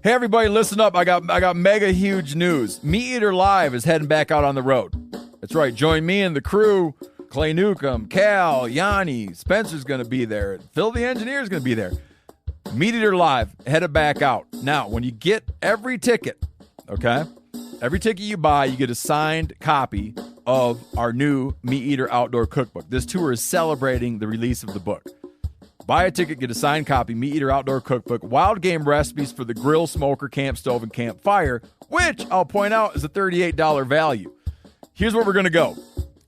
Hey everybody, listen up. I got mega huge news. Meat Eater Live is heading back out on the road. That's right. Join me and the crew. Clay Newcomb, Cal, Yanni, Spencer's going to be there. Phil the engineer's going to be there. Meat Eater Live headed back out. Now, when you get every ticket, okay? Every ticket you buy, you get a signed copy of our new Meat Eater Outdoor Cookbook. This tour is celebrating the release of the book. Buy a ticket, get a signed copy, Meat Eater Outdoor Cookbook, wild game recipes for the grill, smoker, camp stove, and campfire, which I'll point out is a $38 value. Here's where we're going to go.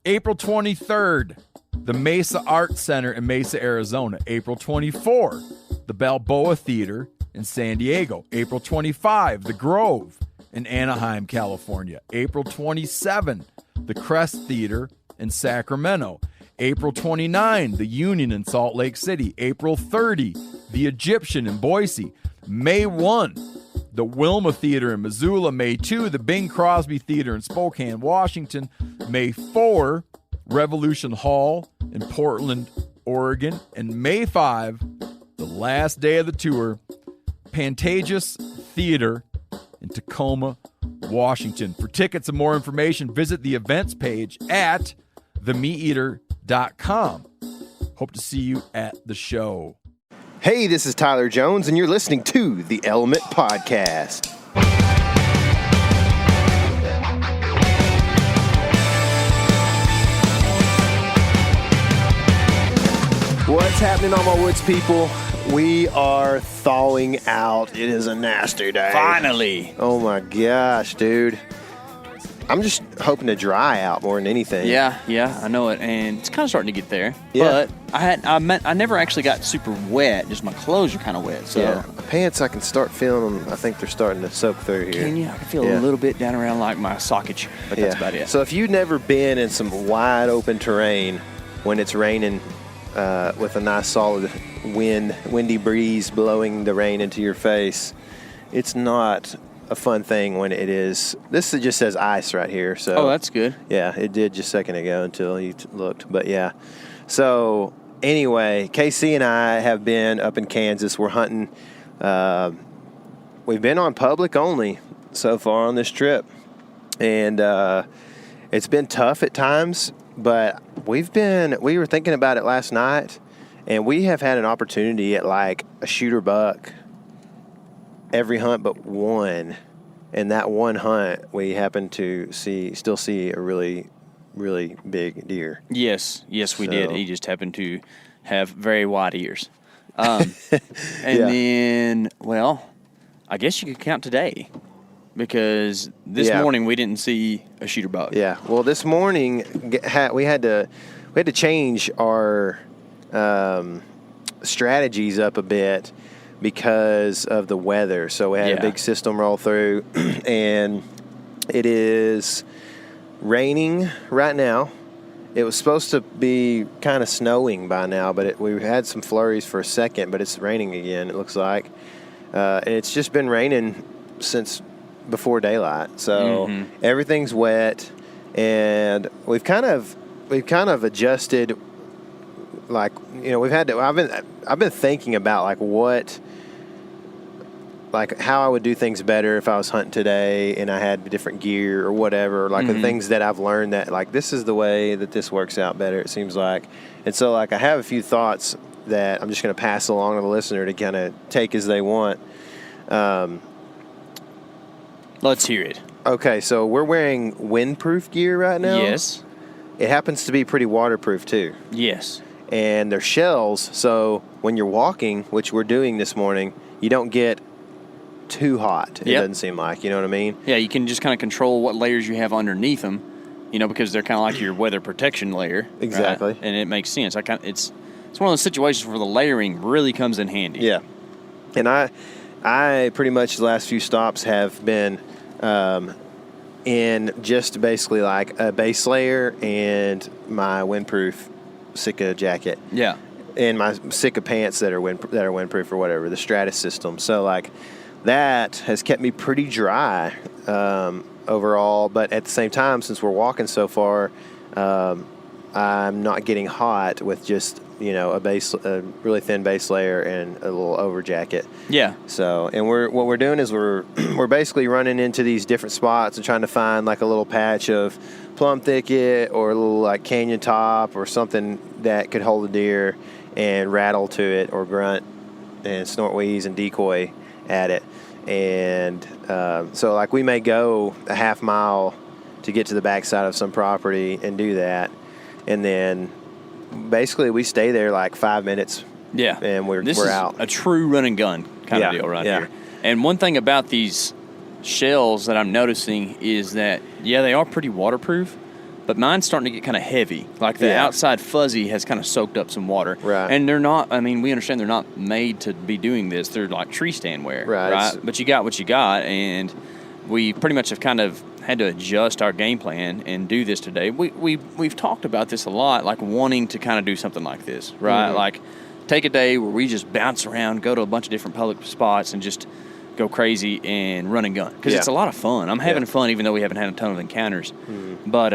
April 23rd, the Mesa Art Center in Mesa, Arizona. April 24, the Balboa Theater in San Diego. April 25, the Grove in Anaheim, California. April 27, the Crest Theater in Sacramento. April 29, the Union in Salt Lake City. April 30, the Egyptian in Boise. May 1, the Wilma Theater in Missoula. May 2, the Bing Crosby Theater in Spokane, Washington. May 4, Revolution Hall in Portland, Oregon. And May 5, the last day of the tour, Pantages Theater in Tacoma, Washington. For tickets and more information, visit the events page at themeateater.com. Hope to see you at the show. Hey, this is Tyler Jones, and you're listening to the Element Podcast. What's happening, all my woods people? We are thawing out. It is a nasty day. Finally. Oh my gosh, dude. I'm just hoping to dry out more than anything. Yeah, I know it, and it's kind of starting to get there. Yeah. But I never actually got super wet. Just my clothes are kind of wet. So yeah, my pants, I can start feeling them. I think they're starting to soak through here. Can you? I can feel a little bit down around like my sockage, but that's about it. So if you've never been in some wide open terrain when it's raining with a nice solid windy breeze blowing the rain into your face, it's not a fun thing when it is. This just says ice right here. So oh, that's good. Yeah, it did just a second ago until you looked. But yeah. So anyway, KC and I have been up in Kansas. We're hunting. We've been on public only so far on this trip. And it's been tough at times, but we were thinking about it last night, and we have had an opportunity at like a shooter buck every hunt but one. And that one hunt, we happened to still see a really, really big deer. Yes, we did. He just happened to have very wide ears. And then, well, I guess you could count today, because this morning we didn't see a shooter buck. Yeah. Well, this morning we had to change our strategies up a bit because of the weather. So we had a big system roll through, and it is raining right now. It was supposed to be kind of snowing by now, but we had some flurries for a second, but it's raining again, it looks like. And it's just been raining since before daylight. So everything's wet, and we've kind of adjusted. Like, you know, I've been thinking about how I would do things better if I was hunting today and I had different gear or whatever, the things that I've learned that, like, this is the way that this works out better, it seems like. And so, like, I have a few thoughts that I'm just going to pass along to the listener to kind of take as they want. Let's hear it. Okay, so we're wearing windproof gear right now. Yes. It happens to be pretty waterproof, too. Yes. And they're shells, so when you're walking, which we're doing this morning, you don't get too hot. It doesn't seem like, you know what I mean? Yeah, you can just kind of control what layers you have underneath them, you know, because they're kind of like your weather protection layer. Exactly. Right? And it makes sense. It's one of those situations where the layering really comes in handy. Yeah. And I pretty much the last few stops have been in just basically like a base layer and my windproof Sitka jacket. Yeah. And my Sitka pants that are windproof or whatever, the Stratus system. So, like, that has kept me pretty dry overall. But at the same time, since we're walking so far, I'm not getting hot with just, a really thin base layer and a little over jacket. Yeah. So, and what we're doing is we're basically running into these different spots and trying to find like a little patch of plum thicket or a little like canyon top or something that could hold a deer and rattle to it or grunt and snort, wheeze, and decoy at it. And so like we may go a half mile to get to the backside of some property and do that. And then basically we stay there like 5 minutes. Yeah. And we're out. A true run and gun kind of deal here. And one thing about these shells that I'm noticing is that, they are pretty waterproof, but mine's starting to get kind of heavy. Like the outside fuzzy has kind of soaked up some water. Right. And they're not, we understand they're not made to be doing this. They're like tree stand wear. Right. But you got what you got, and we pretty much have kind of had to adjust our game plan and do this today. We've talked about this a lot, like wanting to kind of do something like this, right? Mm-hmm. Like take a day where we just bounce around, go to a bunch of different public spots, and just go crazy and run and gun. Because it's a lot of fun. I'm having fun even though we haven't had a ton of encounters. Mm-hmm. But,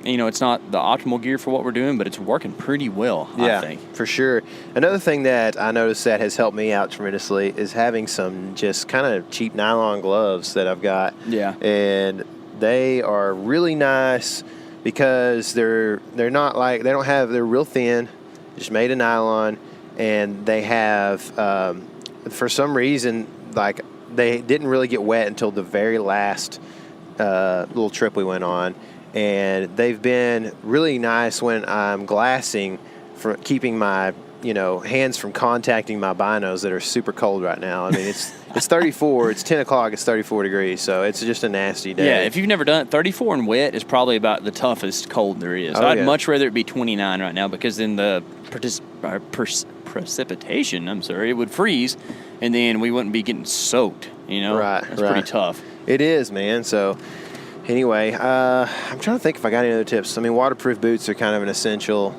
it's not the optimal gear for what we're doing, but it's working pretty well, I think. For sure. Another thing that I noticed that has helped me out tremendously is having some just kind of cheap nylon gloves that I've got. Yeah. And they are really nice because they're not like, they're real thin, just made of nylon, and they have, for some reason, like they didn't really get wet until the very last little trip we went on. And they've been really nice when I'm glassing, for keeping my hands from contacting my binos that are super cold right now. It's 34. It's 10 o'clock. It's 34 degrees, so it's just a nasty day. Yeah, if you've never done it, 34 and wet is probably about the toughest cold there is. I'd much rather it be 29 right now, because then the precipitation, it would freeze, and then we wouldn't be getting soaked. That's pretty tough. It is, man. So. Anyway, I'm trying to think if I got any other tips. waterproof boots are kind of an essential,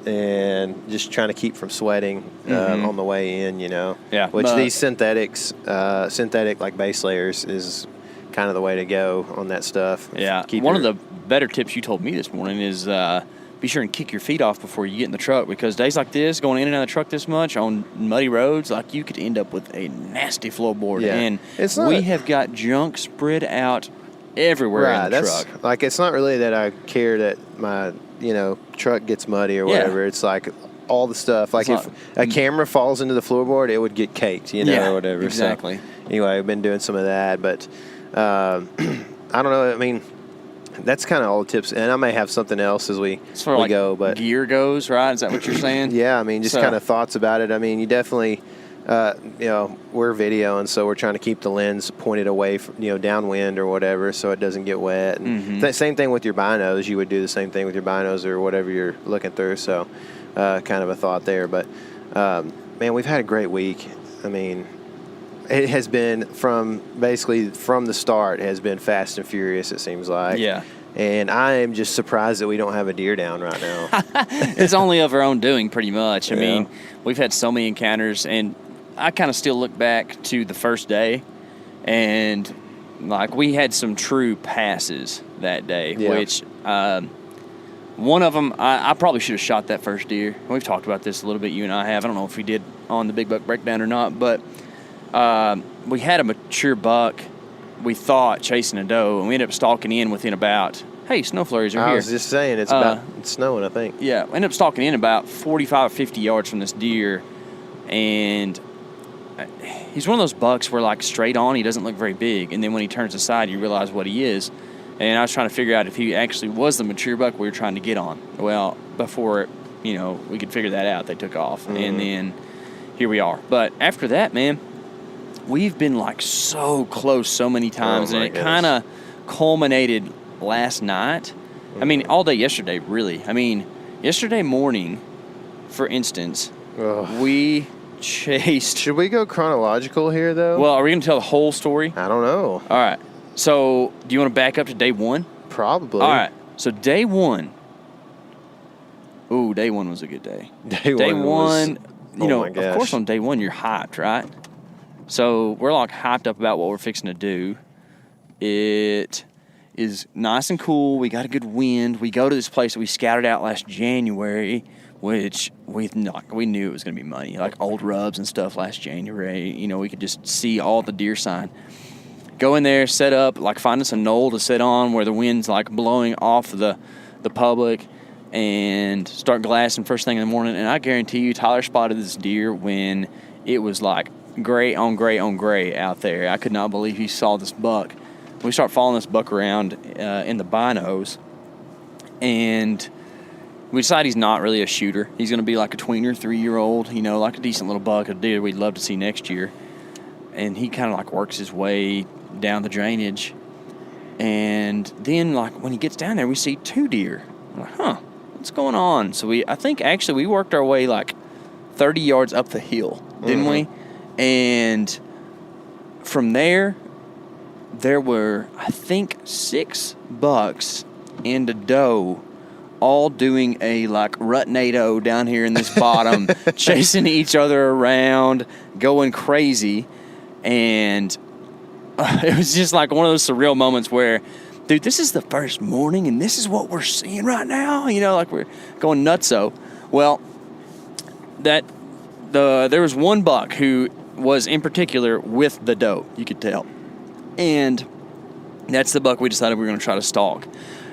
and just trying to keep from sweating on the way in, Yeah. Which these synthetic like base layers is kind of the way to go on that stuff. Yeah. One of the better tips you told me this morning is be sure and kick your feet off before you get in the truck, because days like this, going in and out of the truck this much on muddy roads, like you could end up with a nasty floorboard. Yeah. And we have got junk spread out everywhere in the truck. Like, it's not really that I care that my truck gets muddy or whatever. It's like all the stuff. Like if a camera falls into the floorboard, it would get caked, or whatever. Exactly. So, anyway, I've been doing some of that, but I don't know. That's kind of all the tips, and I may have something else as we go. But gear goes, right? Is that what you're saying? Yeah, just kind of thoughts about it. You definitely. We're videoing, so we're trying to keep the lens pointed away from, downwind or whatever, so it doesn't get wet. And same thing with your binos. You would do the same thing with your binos or whatever you're looking through. So, kind of a thought there. But, man, we've had a great week. It has been from the start, it has been fast and furious, it seems like. Yeah. And I am just surprised that we don't have a deer down right now. It's only of our own doing, pretty much. We've had so many encounters, and I kind of still look back to the first day, and like we had some true passes that day, which one of them, I probably should have shot that first deer. We've talked about this a little bit, you and I have. I don't know if we did on the Big Buck Breakdown or not, but we had a mature buck, we thought, chasing a doe, and we ended up stalking in within about, snow flurries are here. I was just saying, it's snowing, I think. Yeah, we ended up stalking in about 45 or 50 yards from this deer, and he's one of those bucks where, like, straight on, he doesn't look very big, and then when he turns aside, you realize what he is. And I was trying to figure out if he actually was the mature buck we were trying to get on. Well, before, we could figure that out, they took off. Mm-hmm. And then here we are. But after that, man, we've been, like, so close so many times, and it kind of culminated last night. Mm-hmm. All day yesterday, really. Yesterday morning, for instance, we chased... Should we go chronological here, though? Well, are we going to tell the whole story? I don't know. All right. So, do you want to back up to day one? Probably. All right. So, day one. Ooh, day one was a good day. Day one was, of course on day one you're hyped, right? So, we're like hyped up about what we're fixing to do. It is nice and cool. We got a good wind. We go to this place that we scouted out last January, which we knew it was going to be money, like Old Rubs and stuff last January. You know, we could just see all the deer sign. Go in there, set up, like find us a knoll to sit on where the wind's like blowing off the public, and start glassing first thing in the morning. And I guarantee you, Tyler spotted this deer when it was like gray on gray on gray out there. I could not believe he saw this buck. We start following this buck around in the binos, and we decide he's not really a shooter. He's going to be like a tweener, 3-year-old, you know, like a decent little buck, a deer we'd love to see next year. And he kind of like works his way down the drainage. And then like when he gets down there, we see 2 deer. I'm like, huh, what's going on? So I think actually we worked our way like 30 yards up the hill, didn't we? And from there were, I think, 6 bucks and a doe all doing a like rutnado down here in this bottom, chasing each other around, going crazy. And it was just like one of those surreal moments where, dude, this is the first morning and this is what we're seeing right now. You know, like we're going nutso. Well, there was one buck who was in particular with the doe, you could tell. And that's the buck we decided we were going to try to stalk.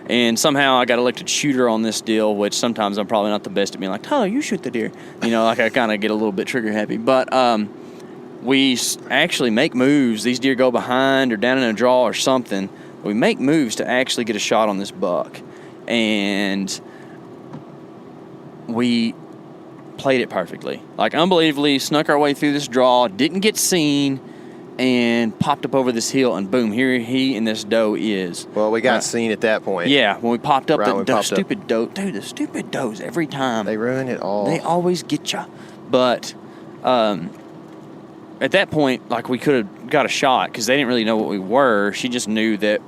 And somehow I got elected shooter on this deal, which sometimes I'm probably not the best at being like, Tyler, you shoot the deer. You know, like I kind of get a little bit trigger happy. But we actually make moves. These deer go behind or down in a draw or something. We make moves to actually get a shot on this buck. And we played it perfectly. Like, unbelievably, snuck our way through this draw, didn't get seen, and popped up over this hill, and boom, here he and this doe is. Well, we got seen at that point. Yeah, when we popped up, the stupid doe. Dude, the stupid does every time. They ruin it all. They always get you. But at that point, like, we could have got a shot because they didn't really know what we were. She just knew that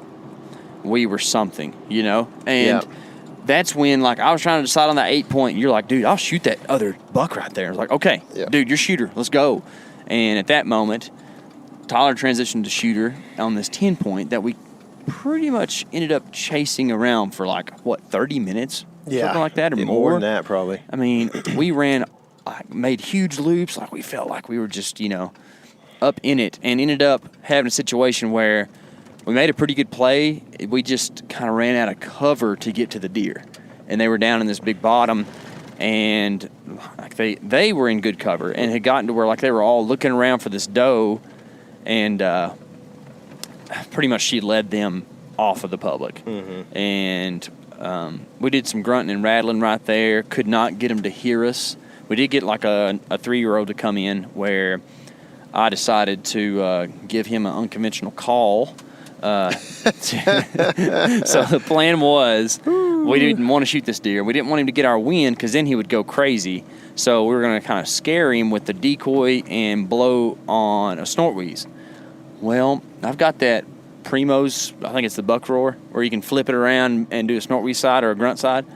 we were something, you know? And that's when, like, I was trying to decide on that 8-point, and you're like, dude, I'll shoot that other buck right there. I was like, okay, dude, you're shooter. Let's go. And at that moment, Tyler transitioned to shooter on this 10-point that we pretty much ended up chasing around for, like, 30 minutes? Yeah. Something like that or more. More than that, probably. I mean, we ran, made huge loops. Like, we felt like we were just, you know, up in it, and ended up having a situation where we made a pretty good play. We just kind of ran out of cover to get to the deer. And they were down in this big bottom, and like they were in good cover and had gotten to where, like, they were all looking around for this doe, and pretty much she led them off of the public. Mm-hmm. And we did some grunting and rattling right there. Could not get them to hear us. We did get like a 3-year-old to come in where I decided to give him an unconventional call. So the plan was we didn't want to shoot this deer. We didn't want him to get our wind because then he would go crazy. So we were going to kind of scare him with the decoy and blow on a snort wheeze. Well, I've got that Primo's, I think it's the buck roar, where you can flip it around and do a snort wheeze side or a grunt side.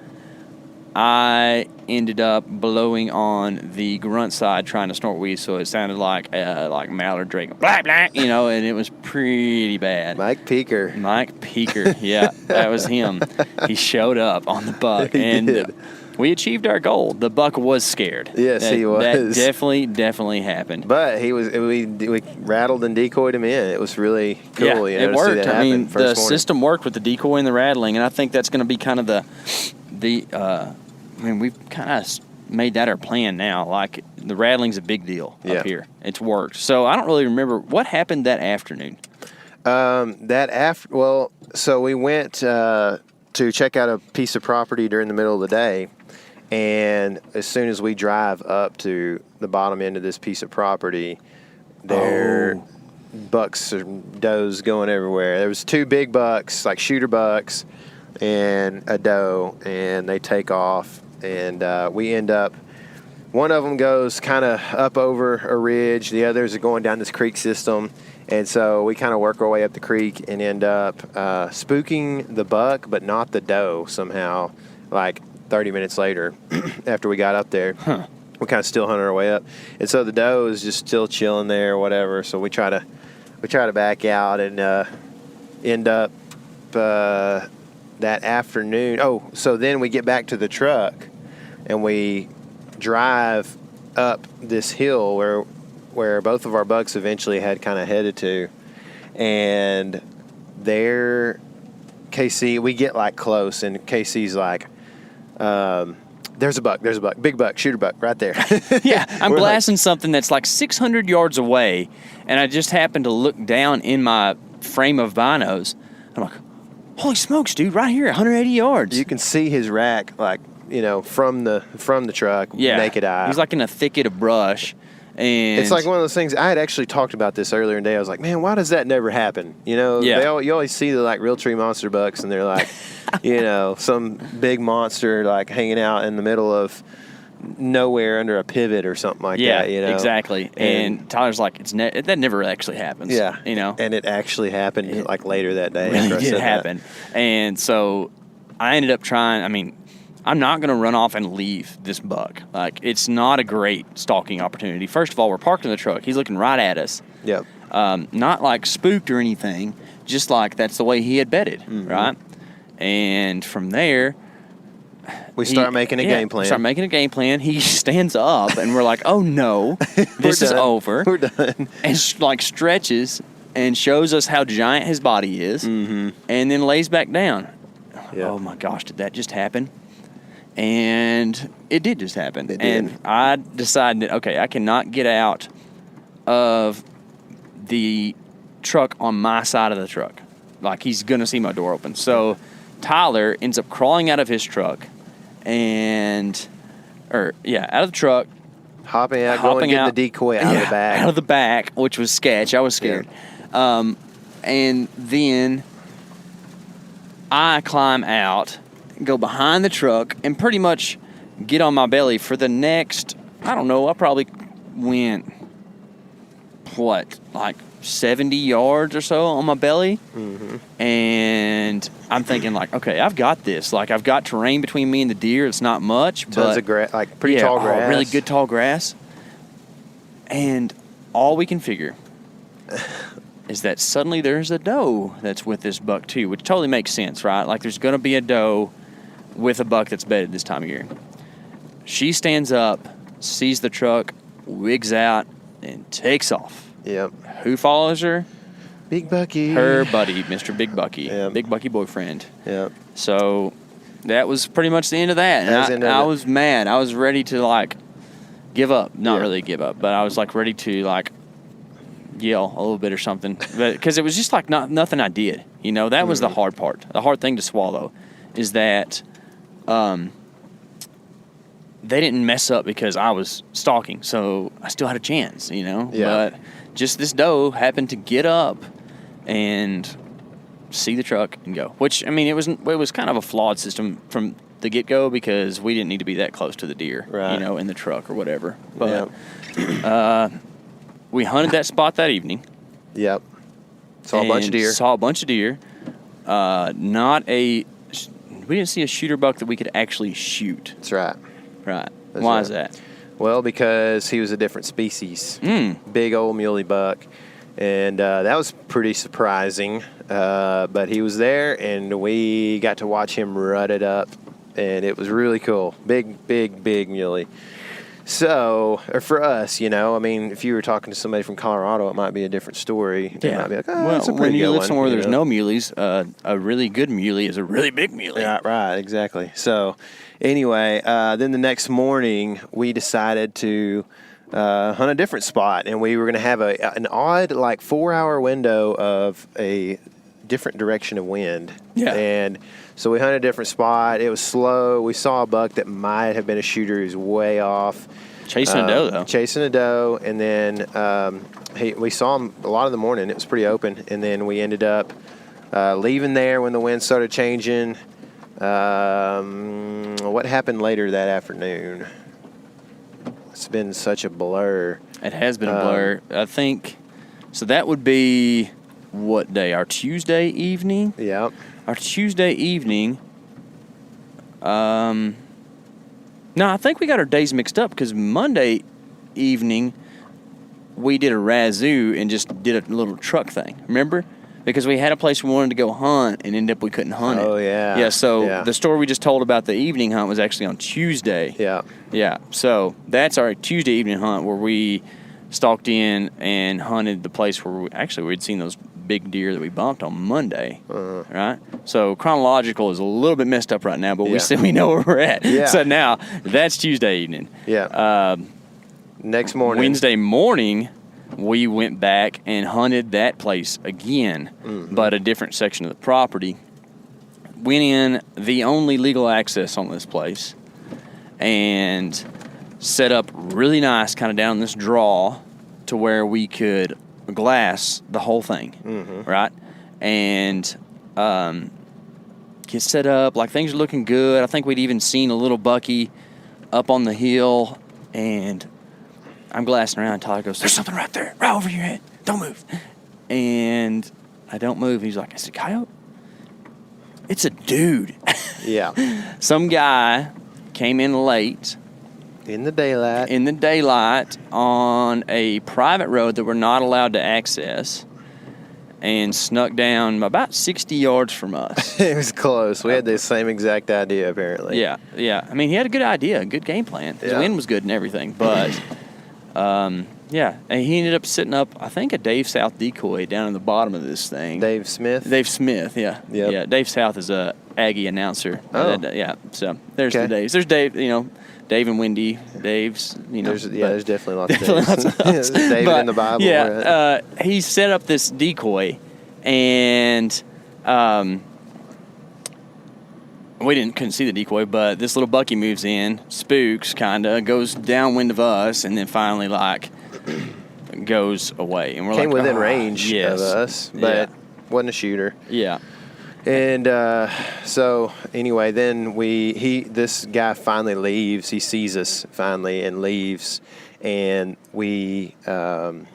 I ended up blowing on the grunt side trying to snort wheeze, so it sounded like Mallard Drake, blah, blah, you know, and it was pretty bad. Mike Peaker, yeah, that was him. He showed up on the buck, and we achieved our goal. The buck was scared. Yes, he was. That definitely happened. But he was. We rattled and decoyed him in. It was really cool. Yeah, you know, it worked. To see that I mean, the system worked with the decoy and the rattling, and I think that's going to be kind of I mean, we've kind of made that our plan now. Like, the rattling's a big deal up here. It's worked. So I don't really remember what happened that afternoon. So we went to check out a piece of property during the middle of the day, and as soon as we drive up to the bottom end of this piece of property, there bucks or does going everywhere. There was 2 big bucks, like shooter bucks, and a doe, and they take off. And we end up, one of them goes kind of up over a ridge, the others are going down this creek system, and so we kind of work our way up the creek and end up spooking the buck, but not the doe somehow, like 30 minutes later after we got up there. We kind of still hunting our way up, and so the doe is just still chilling there or whatever, so we try to back out and end up that afternoon. Oh, so then we get back to the truck, and we drive up this hill where both of our bucks eventually had kind of headed to, and there, KC, we get like close, and KC's like, there's a buck, big buck, shooter buck right there. Yeah, I'm blasting something that's like 600 yards away, and I just happened to look down in my frame of binos. I'm like, holy smokes, dude, right here, 180 yards. You can see his rack, like, from the truck, naked eye. He's like in a thicket of brush. And it's like one of those things. I had actually talked about this earlier in the day. I was like, man, why does that never happen? You always see the like real tree monster bucks, and they're like, some big monster like hanging out in the middle of nowhere under a pivot or something like that. Exactly. And Tyler's like, that never actually happens. Yeah, and it actually happened like later that day. Really did happen. And so I ended up trying. I mean, I'm not going to run off and leave this buck. Like, it's not a great stalking opportunity. First of all, we're parked in the truck. He's looking right at us. Yep. Not like spooked or anything, just like that's the way he had bedded, right? And from there, we start making a game plan. He stands up, and we're like, oh, no, this is over. We're done. And, stretches and shows us how giant his body is, and then lays back down. Yep. Oh, my gosh, did that just happen? And it did just happen. It did. And I decided that, okay, I cannot get out of the truck on my side of the truck. Like, he's going to see my door open. So Tyler ends up crawling out of his truck out of the truck. Hopping out, going to get the decoy out of the back. Out of the back, which was sketch. I was scared. Yeah. And then I climb out, go behind the truck, and pretty much get on my belly for the next, I don't know, I probably went, like 70 yards or so on my belly. And I'm thinking, like, okay, I've got this. Like, I've got terrain between me and the deer. It's not much, tons of grass, like pretty tall grass. Really good tall grass. And all we can figure is that suddenly there's a doe that's with this buck too, which totally makes sense, right? Like, there's going to be a doe with a buck that's bedded this time of year. She stands up, sees the truck, wigs out, and takes off. Yep. Who follows her? Big Bucky. Her buddy, Mr. Big Bucky. Yep. Big Bucky boyfriend. Yep. So that was pretty much the end of that. And I was mad. I was ready to, like, give up. Not really give up, but I was, like, ready to, like, yell a little bit or something. Because it was just, like, nothing I did. That was the hard part. The hard thing to swallow is that they didn't mess up because I was stalking, so I still had a chance, But just this doe happened to get up and see the truck and go. Which, I mean, it was kind of a flawed system from the get-go because we didn't need to be that close to the deer, right, in the truck or whatever. But we hunted that spot that evening. Yep. Saw a bunch of deer. We didn't see a shooter buck that we could actually shoot. That's right. Right. Why is that? Well, because he was a different species. Big old muley buck. And that was pretty surprising. But he was there, and we got to watch him rut it up. And it was really cool. Big muley. So, or for us, I mean, if you were talking to somebody from Colorado, it might be a different story. They might be like, it's a pretty when you good live one, somewhere there's no muleys, a really good muley is a really big muley. Yeah, right, exactly. So, anyway, then the next morning, we decided to hunt a different spot, and we were going to have an odd, like, 4-hour window of a different direction of wind. Yeah. And so we hunted a different spot. It was slow. We saw a buck that might have been a shooter who's way off. Chasing a doe, though. Chasing a doe. And then we saw him a lot of the morning. It was pretty open. And then we ended up leaving there when the wind started changing. What happened later that afternoon? It's been such a blur. It has been a blur. I think, so that would be, what day? Our Tuesday evening? Yep. Our Tuesday evening, no, I think we got our days mixed up because Monday evening we did a razoo and just did a little truck thing. Remember? because we had a place we wanted to go hunt and ended up we couldn't hunt it. Oh, yeah. Yeah, so the story we just told about the evening hunt was actually on Tuesday. Yeah. Yeah, so that's our Tuesday evening hunt where we stalked in and hunted the place where we'd seen those big deer that we bumped on Monday, right? So chronological is a little bit messed up right now, but we said we know where we're at. Yeah. So now that's Tuesday evening. Yeah. Next morning. Wednesday morning, we went back and hunted that place again, but a different section of the property. Went in the only legal access on this place and set up really nice kind of down this draw to where we could glass the whole thing, right? And get set up, like things are looking good. I think we'd even seen a little bucky up on the hill, and I'm glassing around. Todd goes, "There's something right there, right over your head. Don't move." And I don't move. He's like, "Is it a coyote?" It's a dude. Yeah. Some guy came in late. In the daylight on a private road that we're not allowed to access, and snuck down about 60 yards from us. It was close. We had the same exact idea, apparently. Yeah. I mean, he had a good idea, a good game plan. The wind was good and everything, but and he ended up setting up, I think, a Dave South decoy down in the bottom of this thing. Dave Smith, yeah. Yep. Yeah, Dave South is a Aggie announcer. Oh. So there's the Daves. There's Dave, Dave and Wendy, Dave's, there's definitely lots of Daves. David in the Bible. Yeah, right? He set up this decoy, and we couldn't see the decoy, but this little bucky moves in, spooks, kind of, goes downwind of us, and then finally, goes away. And we're came within range of us, but wasn't a shooter. Yeah. And so anyway, then this guy finally leaves. He sees us finally and leaves, and we hunt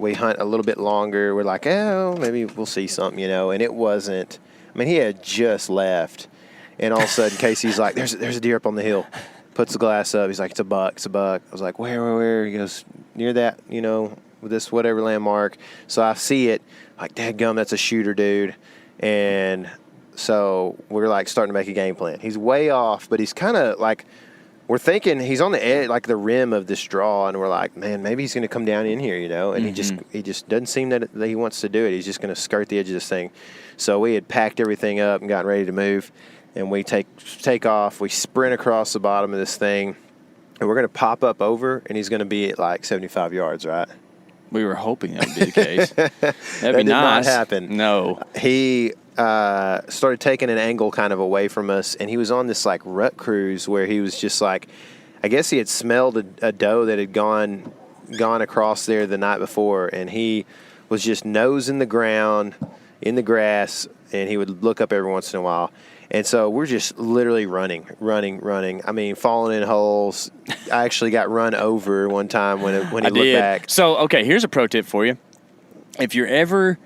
a little bit longer. We're like, maybe we'll see something, And it wasn't. I mean, he had just left, and all of a sudden, Casey's like, "There's a deer up on the hill." Puts the glass up. He's like, "It's a buck. It's a buck." I was like, "Where?" He goes, "Near that, with this whatever landmark." So I see it. Like, dadgum, that's a shooter, dude. And so we're starting to make a game plan. He's way off, but he's kind of we're thinking he's on the edge, the rim of this draw, and we're like, man, maybe he's going to come down in here, And he just doesn't seem that he wants to do it. He's just going to skirt the edge of this thing. So we had packed everything up and gotten ready to move, and we take off. We sprint across the bottom of this thing, and we're going to pop up over, and he's going to be at 75 yards, right? We were hoping that would be the case. That'd be nice. That did not happen. No. He started taking an angle kind of away from us, and he was on this rut cruise where he was just I guess he had smelled a doe that had gone across there the night before, and he was just nose in the ground, in the grass, and he would look up every once in a while. And so we're just literally running. I mean, falling in holes. I actually got run over one time when he looked back. So, okay, here's a pro tip for you. If you're ever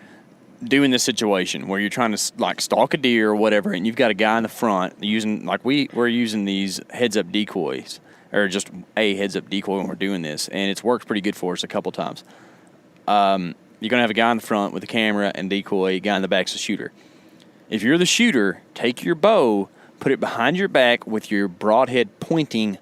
doing this situation where you're trying to stalk a deer or whatever, and you've got a guy in the front using we're using these heads-up decoys, or just a heads-up decoy when we're doing this, and it's worked pretty good for us a couple times. You're gonna have a guy in the front with a camera and decoy. A guy in the back's a shooter. If you're the shooter, take your bow, put it behind your back with your broadhead pointing,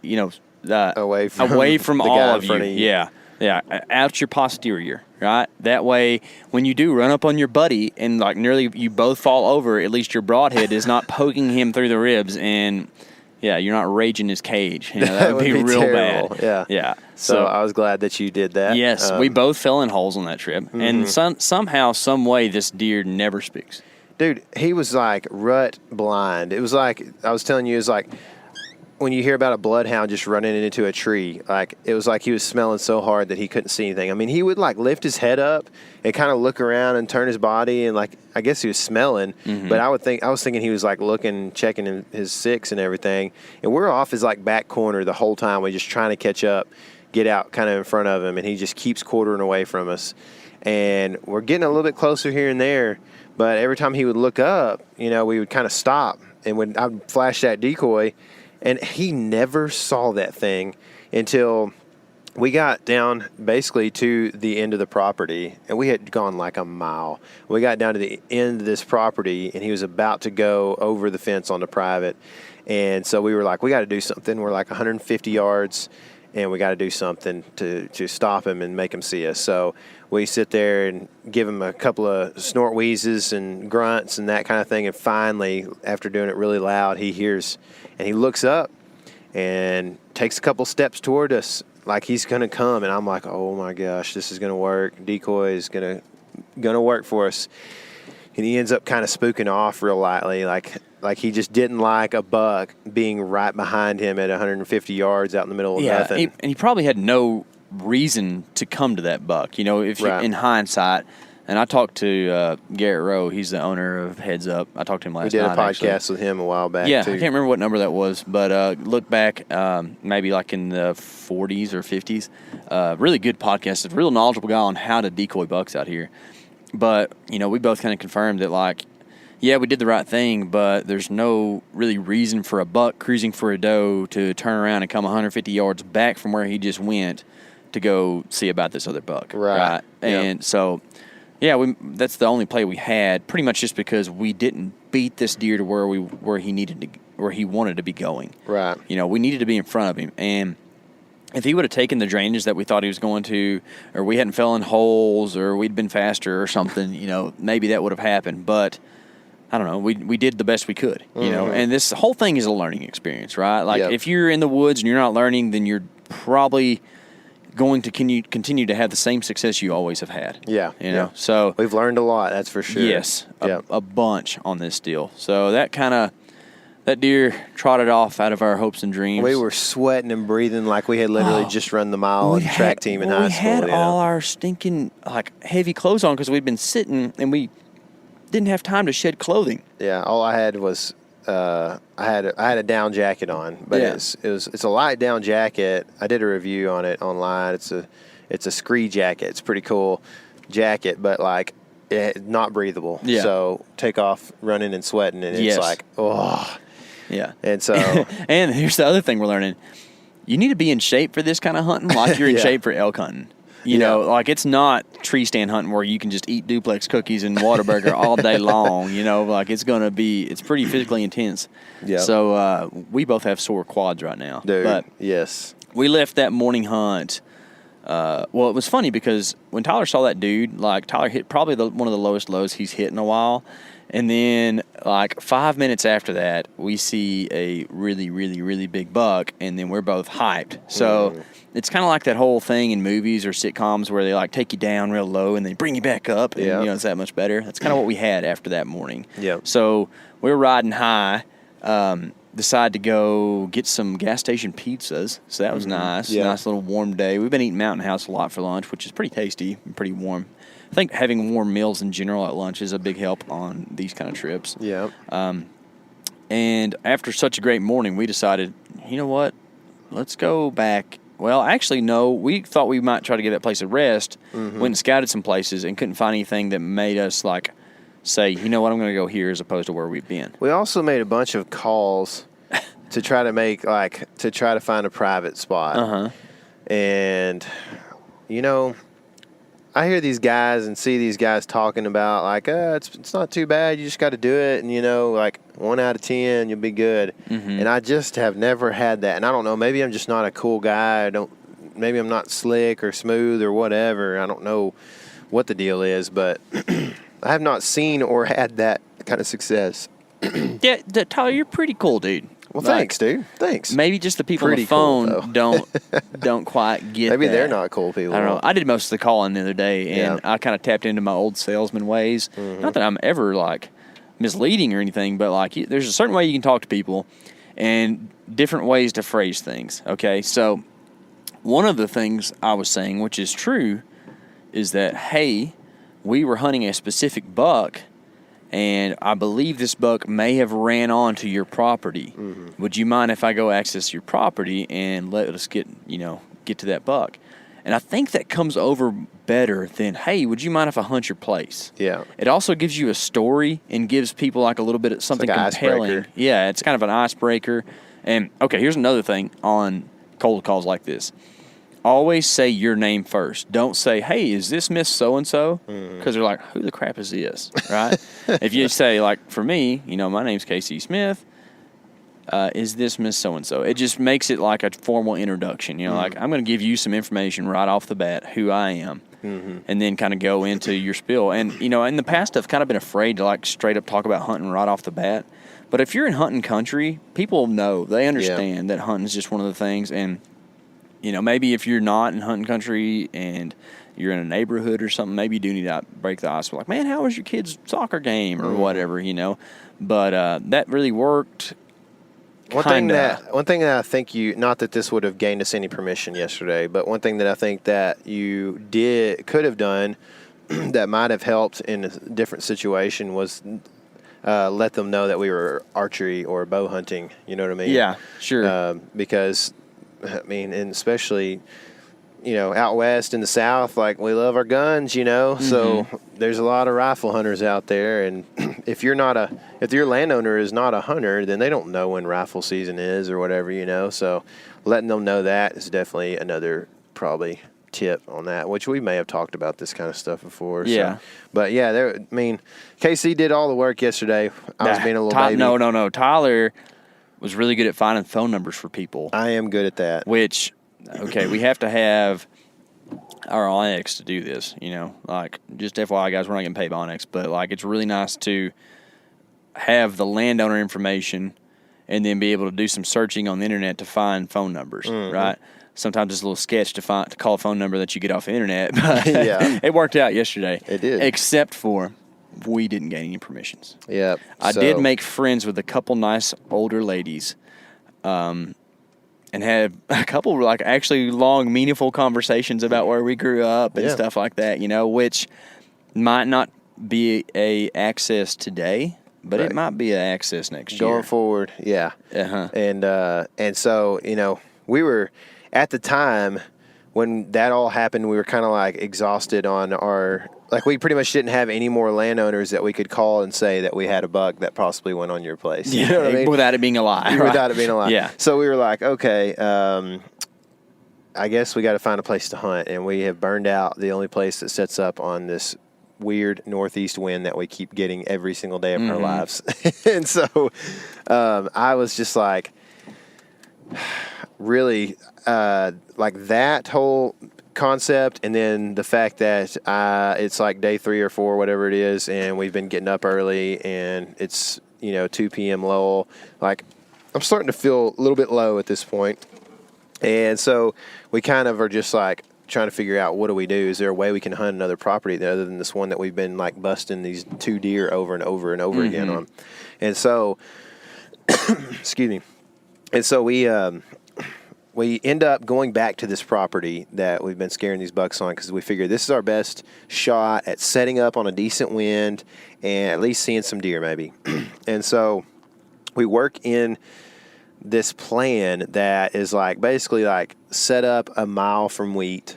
away from all of you. Yeah, out your posterior, right? That way, when you do run up on your buddy and nearly you both fall over, at least your broadhead is not poking him through the ribs, and you're not raging his cage. That would be real terrible. bad. Yeah. So I was glad that you did that. Yes, we both fell in holes on that trip, and somehow, some way, this deer never speaks. Dude, he was rut blind. It was I was telling you, it was when you hear about a bloodhound just running into a tree, it was he was smelling so hard that he couldn't see anything. I mean, he would lift his head up and kind of look around and turn his body, and I guess he was smelling, but I was thinking he was looking, checking his six and everything. And we're off his back corner the whole time. We're just trying to catch up, get out kind of in front of him, and he just keeps quartering away from us. And we're getting a little bit closer here and there. But every time he would look up, we would kind of stop, and I'd flash that decoy, and he never saw that thing until we got down basically to the end of the property, and we had gone like a mile. We got down to the end of this property, and he was about to go over the fence on the private. And so we were like, we got to do something. We're like 150 yards, and we got to do something to stop him and make him see us. So we sit there and give him a couple of snort wheezes and grunts and that kind of thing. And finally, after doing it really loud, he hears, and he looks up and takes a couple steps toward us like he's going to come. And I'm like, oh my gosh, this is going to work. Decoy is going to work for us. And he ends up kind of spooking off real lightly, like he just didn't like a buck being right behind him at 150 yards out in the middle of nothing. And he probably had no reason to come to that buck. You know, if you, in hindsight, and I talked to Garrett Rowe, he's the owner of Heads Up. I talked to him last night. We did a podcast with him a while back, too. I can't remember what number that was, but look back, maybe like in the 40s or 50s. Really good podcast. A real knowledgeable guy on how to decoy bucks out here. But, you know, we both kind of confirmed that, like, yeah, we did the right thing, but there's no really reason for a buck cruising for a doe to turn around and come 150 yards back from where he just went to go see about this other buck. Right? And so, yeah, that's the only play we had, pretty much just because we didn't beat this deer to where he wanted to be going. Right. You know, we needed to be in front of him. And if he would have taken the drainage that we thought he was going to, or we hadn't fell in holes, or we'd been faster or something, you know, maybe that would have happened. But I don't know. We did the best we could, you know. And this whole thing is a learning experience, right? Like if you're in the woods and you're not learning, then you're probably going to continue to have the same success you always have had. Yeah. You know. So we've learned a lot, that's for sure. Yes, a bunch on this deal. So that deer trotted off out of our hopes and dreams. We were sweating and breathing like we had literally just run the mile on the track team in high school. We had all our stinking heavy clothes on because we'd been sitting and we didn't have time to shed clothing. Yeah, all I had was I had a down jacket on, but it's a light down jacket. I did a review on it online. It's a scree jacket. It's a pretty cool jacket, but like not breathable. Yeah. So take off running and sweating, and it's like, oh. Yeah. And so and here's the other thing we're learning. You need to be in shape for this kind of hunting like you're in shape for elk hunting. You know, like it's not tree stand hunting where you can just eat duplex cookies and Whataburger all day long. You know, like it's pretty physically intense. Yeah. So we both have sore quads right now. Dude, but yes. We left that morning hunt. Well, it was funny because when Tyler saw that dude, like Tyler hit probably one of the lowest lows he's hit in a while. And then, like 5 minutes after that, we see a really, really, really big buck, and then we're both hyped. So it's kind of like that whole thing in movies or sitcoms where they like take you down real low and then bring you back up, and you know it's that much better. That's kind of what we had after that morning. Yeah. So we were riding high. Decided to go get some gas station pizzas, so that was nice. Yeah. Nice little warm day. We've been eating Mountain House a lot for lunch, which is pretty tasty and pretty warm. I think having warm meals in general at lunch is a big help on these kind of trips. Yeah. And after such a great morning, we decided, you know what? Let's go back. Well, actually, no. We thought we might try to give that place a rest. Went and scouted some places and couldn't find anything that made us like say, you know what, I'm going to go here as opposed to where we've been. We also made a bunch of calls to try to find a private spot. And, you know, I hear these guys and see these guys talking about like, it's not too bad. You just got to do it. And, you know, like 1 out of 10, you'll be good. And I just have never had that. And I don't know, maybe I'm just not a cool guy. Maybe I'm not slick or smooth or whatever. I don't know what the deal is, but I have not seen or had that kind of success. Yeah, Tyler, you're pretty cool, dude. Well, thanks, dude. Thanks. Maybe just the people on the phone don't quite get Maybe that. they're not cool people. I don't know. I did most of the calling the other day, and I kind of tapped into my old salesman ways. Not that I'm ever, like, misleading or anything, but, like, there's a certain way you can talk to people and different ways to phrase things, okay? So one of the things I was saying, which is true, is that, hey, we were hunting a specific buck, and I believe this buck may have ran onto your property. Would you mind if I go access your property and let us get to that buck? And I think that comes over better than, hey, would you mind if I hunt your place? Yeah. It also gives you a story and gives people like a little bit of something like compelling. Icebreaker. Yeah, it's kind of an icebreaker. And, okay, here's another thing on cold calls like this. always say your name first. Don't say, hey, is this Miss So-and-so? Because they're like, who the crap is this, right? If you say, like, for me, my name's Casey Smith, is this Miss So-and-so? It just makes it like a formal introduction. Like, I'm going to give you some information right off the bat, who I am, and then kind of go into your spiel. And, in the past, I've kind of been afraid to, like, straight up talk about hunting right off the bat. But if you're in hunting country, people know. They understand that hunting is just one of the things. And, maybe if you're not in hunting country and you're in a neighborhood or something, maybe you do need to break the ice. Like, man, how was your kid's soccer game or whatever, But that really worked. One thing that I think not that this would have gained us any permission yesterday, but one thing that I think that you could have done that might have helped in a different situation was let them know that we were archery or bow hunting. You know what I mean? Yeah, sure. Because, and especially, out west in the South, like, we love our guns, so there's a lot of rifle hunters out there. And if your landowner is not a hunter, then they don't know when rifle season is or whatever, so letting them know that is definitely another probably tip on that, which we may have talked about this kind of stuff before. Yeah. So. But yeah, KC did all the work yesterday. I was being a little baby. No. Tyler was really good at finding phone numbers for people. I am good at that. Which, okay, we have to have our OnX to do this, Like, just FYI, guys, we're not getting paid by OnX, but, like, it's really nice to have the landowner information and then be able to do some searching on the internet to find phone numbers, right? Sometimes it's a little sketch to call a phone number that you get off the internet, but it worked out yesterday. It did. Except for we didn't gain any permissions. Yeah. I did make friends with a couple nice older ladies, and had a couple, like, actually long, meaningful conversations about where we grew up and stuff like that, which might not be a access today, but it might be an access next year. Going forward, yeah. Uh-huh. And so, we were, at the time when that all happened, we were kind of like exhausted on we pretty much didn't have any more landowners that we could call and say that we had a buck that possibly went on your place. You know what I mean? Without it being a lie. Without it being a lie. Yeah. So we were like, okay, I guess we got to find a place to hunt. And we have burned out the only place that sets up on this weird northeast wind that we keep getting every single day of our lives. And so I was just like, really, like that whole concept, and then the fact that it's like day 3 or 4, whatever it is, and we've been getting up early, and it's 2 p.m. lull. Like, I'm starting to feel a little bit low at this point, and so we kind of are just like trying to figure out, what do we do? Is there a way we can hunt another property other than this one that we've been like busting these 2 deer over and over and over again on? And so, excuse me. And so we end up going back to this property that we've been scaring these bucks on, because we figured this is our best shot at setting up on a decent wind and at least seeing some deer maybe. And so we work in this plan that is like basically like set up a mile from wheat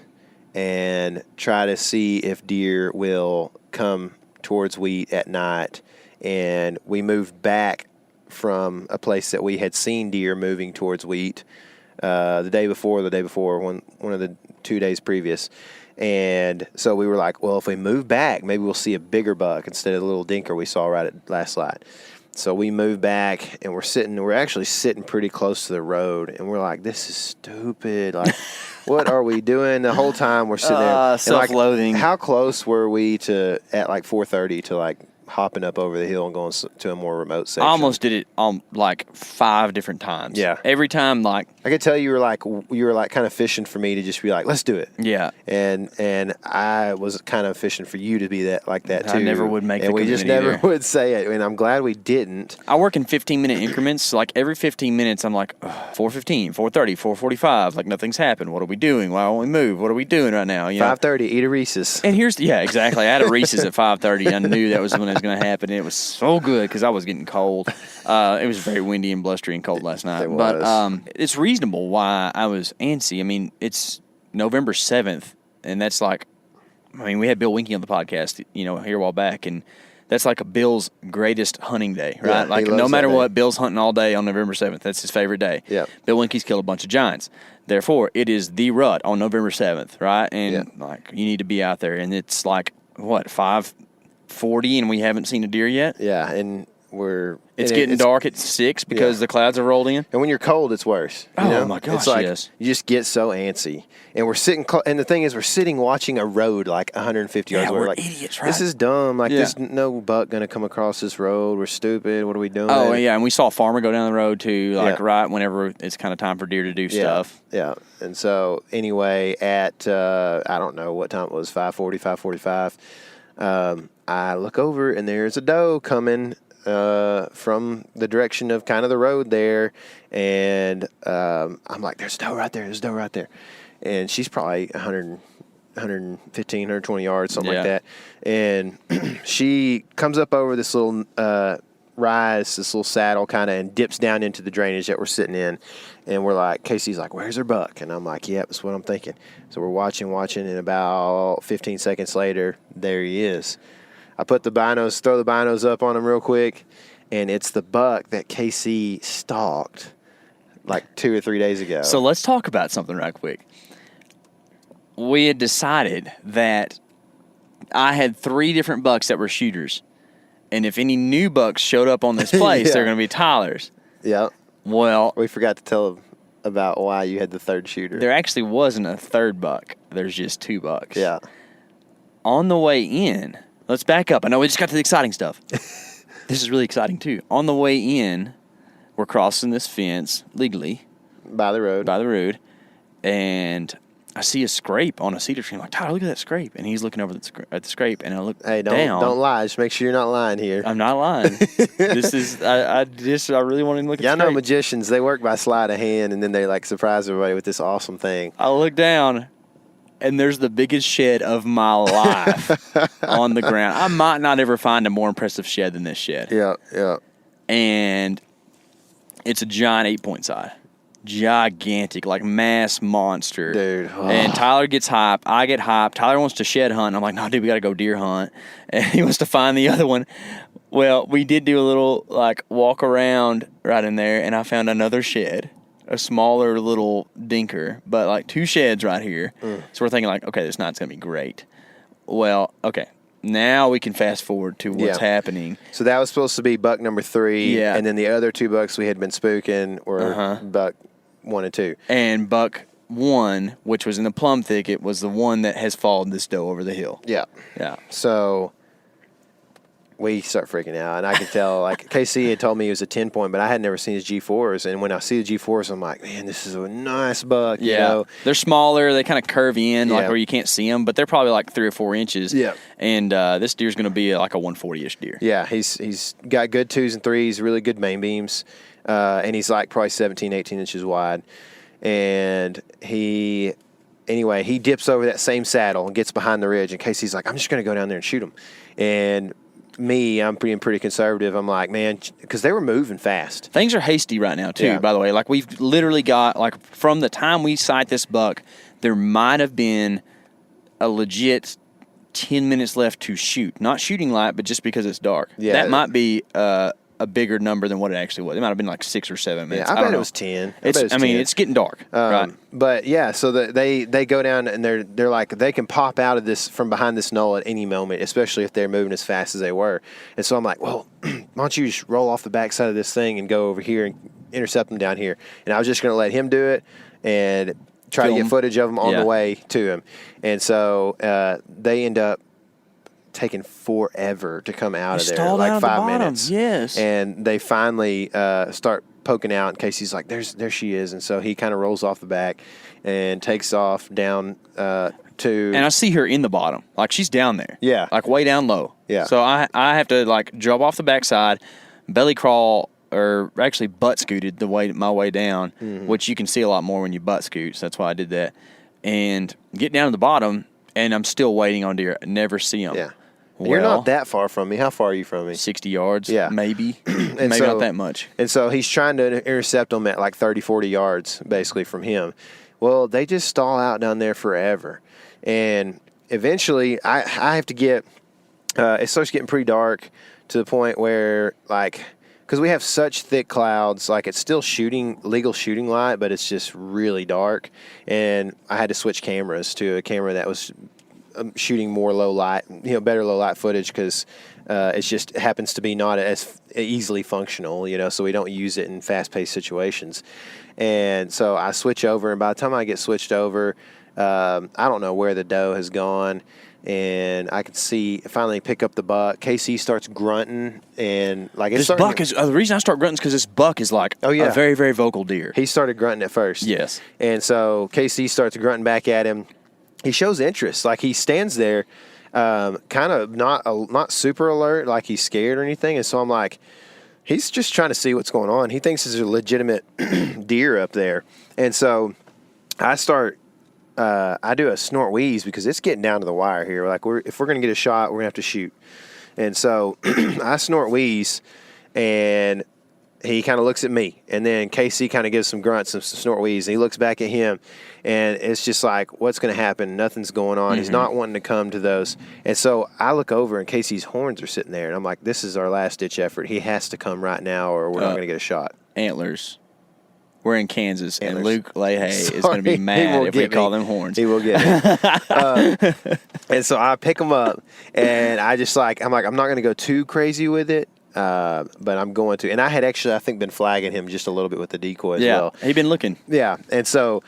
and try to see if deer will come towards wheat at night. And we moved back from a place that we had seen deer moving towards wheat the day before, one of the 2 days previous. And so we were like, well, if we move back, maybe we'll see a bigger buck instead of the little dinker we saw right at last light. So we moved back, and we're actually sitting pretty close to the road, and we're like, this is stupid. Like, what are we doing? The whole time we're sitting there. Self-loathing. Like, how close were we at like 4:30 to like hopping up over the hill and going to a more remote section? I almost did it like 5 different times. Yeah. Every time, like, I could tell you were like kind of fishing for me to just be like, let's do it. Yeah. And I was kind of fishing for you to be that too. I never would make the and we commitment just never either. would say it. And I'm glad we didn't. I work in 15-minute increments. So like every 15 minutes, I'm like, 4:15, 4:30, 4:45. Like, nothing's happened. What are we doing? Why don't we move? What are we doing right now? 5:30, eat a Reese's. And exactly. I had a Reese's at 5:30. I knew that was when it was going to happen. It was so good because I was getting cold. It was very windy and blustery and cold last night. But it's reasonable why I was antsy. I mean, it's November 7th, and that's like, we had Bill Winkie on the podcast, here a while back, and that's like a Bill's greatest hunting day, right? Yeah, like, no matter what, Bill's hunting all day on November 7th. That's his favorite day. Yeah. Bill Winkie's killed a bunch of giants. Therefore, it is the rut on November 7th, right? And like you need to be out there, and it's like what 5:40, and we haven't seen a deer yet. Yeah, and it's getting dark at 6 because the clouds have rolled in. And when you're cold, it's worse. You know? My gosh, it's like yes. You just get so antsy. And we're sitting, and the thing is, we're sitting watching a road like 150 yards away. We're like, idiots, right? This is dumb. Like, there's no buck going to come across this road. We're stupid. What are we doing? Oh, yeah, and we saw a farmer go down the road, too, like right whenever it's kind of time for deer to do stuff. Yeah, and so, anyway, at, I don't know what time it was, 5:45. I look over, and there's a doe coming from the direction of kind of the road there, and I'm like, there's a doe right there, and she's probably 115, 120 yards, something like that, and she comes up over this little rise, this little saddle kind of, and dips down into the drainage that we're sitting in, and we're like, Casey's like, where's her buck? And I'm like, yep, that's what I'm thinking. So we're watching, and about 15 seconds later, there he is. I throw the binos up on him real quick, and it's the buck that KC stalked like 2 or 3 days ago. So let's talk about something right quick. We had decided that I had 3 different bucks that were shooters, and if any new bucks showed up on this place, they're going to be Tyler's. Yeah. Well, we forgot to tell him about why you had the 3rd shooter. There actually wasn't a 3rd buck. There's just 2 bucks. Yeah. On the way in... Let's back up. I know we just got to the exciting stuff. This is really exciting, too. On the way in, we're crossing this fence legally. By the road. And I see a scrape on a cedar tree. I'm like, Tyler, look at that scrape. And he's looking over at the scrape. And I look down. Don't lie. Just make sure you're not lying here. I'm not lying. This is, I really want to look at the scrape. Yeah, I know magicians. They work by sleight of hand, and then they, like, surprise everybody with this awesome thing. I look down, and there's the biggest shed of my life on the ground. I might not ever find a more impressive shed than this shed. Yeah. And it's a giant 8-point side. Gigantic, like mass monster. Dude. Oh. And Tyler gets hyped. I get hyped. Tyler wants to shed hunt. I'm like, no, dude, we got to go deer hunt. And he wants to find the other one. Well, we did do a little, like, walk around right in there, and I found another shed. A smaller little dinker, but like 2 sheds right here. So we're thinking like, okay, this night's going to be great. Well, okay. Now we can fast forward to what's happening. So that was supposed to be buck number 3. Yeah. And then the other 2 bucks we had been spooking were buck 1 and 2. And buck 1, which was in the plum thicket, was the one that has followed this doe over the hill. Yeah. So we start freaking out, and I could tell, like, KC had told me he was a 10-point, but I had never seen his G4s, and when I see the G4s, I'm like, man, this is a nice buck, you know? They're smaller, they kind of curve in, like, where you can't see them, but they're probably like 3 or 4 inches. Yeah. And this deer's going to be like a 140-ish deer. Yeah, he's got good 2s and 3s, really good main beams, and he's like probably 17, 18 inches wide, and he dips over that same saddle and gets behind the ridge, and KC's like, I'm just going to go down there and shoot him, and I'm being pretty conservative. I'm like, man, because they were moving fast. Things are hasty right now, too, by the way. Like, we've literally got, like, from the time we sight this buck, there might have been a legit 10 minutes left to shoot. Not shooting light, but just because it's dark. Yeah. That might be a bigger number than what it actually was. It might have been like 6 or 7 minutes. Yeah, I bet it was 10. It's getting dark. Right. But yeah, so they go down and they're like, they can pop out of this from behind this knoll at any moment, especially if they're moving as fast as they were. And so I'm like, well, why don't you just roll off the backside of this thing and go over here and intercept them down here? And I was just going to let him do it and try to get footage of them on the way to him. And so they end up taking forever to come out of there, like 5 minutes. Yes. And they finally start poking out, and Casey's like, there she is. And so he kind of rolls off the back and takes off down to... And I see her in the bottom. Like, she's down there. Yeah. Like, way down low. Yeah. So I have to, like, jump off the backside, belly crawl, or actually butt scooted my way down, which you can see a lot more when you butt scoot. So that's why I did that. And get down to the bottom, and I'm still waiting on deer. I never see them. Yeah. Well, you're not that far from me. How far are you from me? 60 yards, maybe. Maybe not that much. And so he's trying to intercept them at like 30, 40 yards, basically, from him. Well, they just stall out down there forever. And eventually, I have to get it starts getting pretty dark to the point where, like, because we have such thick clouds, like it's still legal shooting light, but it's just really dark. And I had to switch cameras to a camera that was shooting more low light, better low light footage, because it just happens to be not as easily functional, so we don't use it in fast paced situations. And so I switch over, and by the time I get switched over, I don't know where the doe has gone. And I can finally pick up the buck. KC starts grunting, and like this buck is the reason I start grunting is because this buck is like a very, very vocal deer. He started grunting at first. Yes. And so KC starts grunting back at him. He shows interest. Like he stands there, kind of not super alert, like he's scared or anything. And so I'm like, he's just trying to see what's going on. He thinks there's a legitimate deer up there. And so I do a snort wheeze because it's getting down to the wire here. Like if we're going to get a shot, we're going to have to shoot. And so I snort wheeze, and he kind of looks at me. And then KC kind of gives some grunts and some snort wheeze. And he looks back at him, and it's just like, what's going to happen? Nothing's going on. Mm-hmm. He's not wanting to come to those. And so I look over, and KC's horns are sitting there. And I'm like, this is our last-ditch effort. He has to come right now, or we're not going to get a shot. Antlers. We're in Kansas, and Luke Leahy is going to be mad if we call them horns. He will get it. And so I pick him up, and I'm not going to go too crazy with it, but I'm going to. And I had actually, I think, been flagging him just a little bit with the decoy as well. Yeah, he'd been looking. Yeah, and so